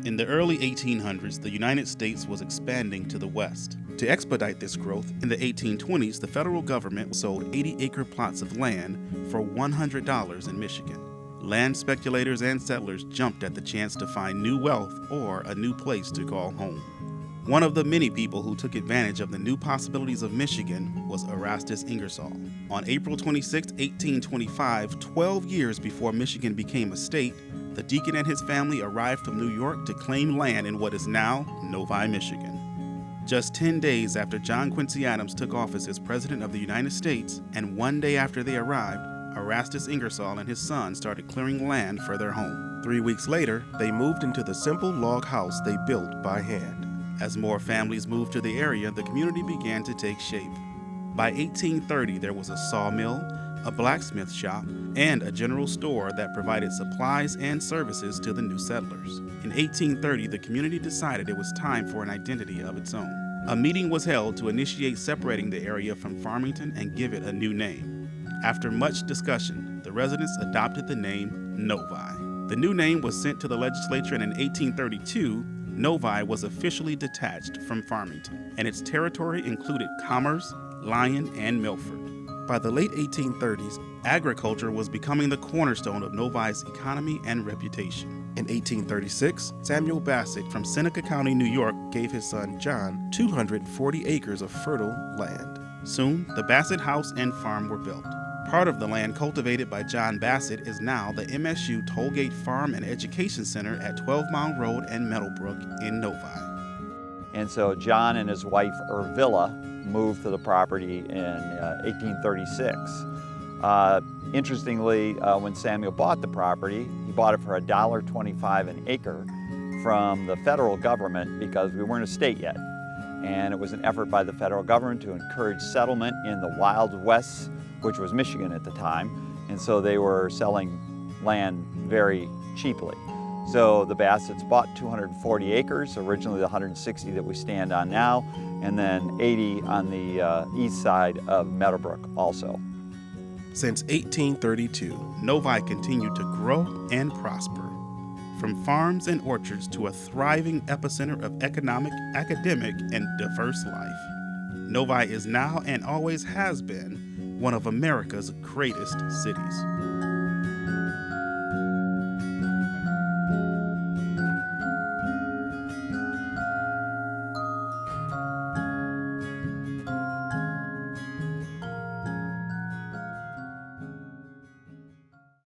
In the early 1800s, the United States was expanding to the west. To expedite this growth, in the 1820s, the federal government sold 80-acre plots of land for $100 in Michigan. Land speculators and settlers jumped at the chance to find new wealth or a new place to call home. One of the many people who took advantage of the new possibilities of Michigan was Erastus Ingersoll. On April 26, 1825, 12 years before Michigan became a state, the deacon and his family arrived from New York to claim land in what is now Novi, Michigan. Just 10 days after John Quincy Adams took office as President of the United States, and one day after they arrived, Erastus Ingersoll and his son started clearing land for their home. 3 weeks later, they moved into the simple log house they built by hand. As more families moved to the area, the community began to take shape. By 1830, there was a sawmill, a blacksmith shop, and a general store that provided supplies and services to the new settlers. In 1830, the community decided it was time for an identity of its own. A meeting was held to initiate separating the area from Farmington and give it a new name. After much discussion, the residents adopted the name Novi. The new name was sent to the legislature, and in 1832, Novi was officially detached from Farmington, and its territory included Commerce, Lyon, and Milford. By the late 1830s, agriculture was becoming the cornerstone of Novi's economy and reputation. In 1836, Samuel Bassett from Seneca County, New York, gave his son John 240 acres of fertile land. Soon, the Bassett house and farm were built. Part of the land cultivated by John Bassett is now the MSU Tollgate Farm and Education Center at 12 Mile Road and Meadowbrook in Novi. And so John and his wife, Ervilla, moved to the property in 1836. Interestingly, when Samuel bought the property, he bought it for $1.25 an acre from the federal government because we weren't a state yet. And it was an effort by the federal government to encourage settlement in the Wild West, which was Michigan at the time. And so they were selling land very cheaply. So the Bassetts bought 240 acres, originally the 160 that we stand on now, and then 80 on the east side of Meadowbrook also. Since 1832, Novi continued to grow and prosper. From farms and orchards to a thriving epicenter of economic, academic, and diverse life, Novi is now and always has been one of America's greatest cities.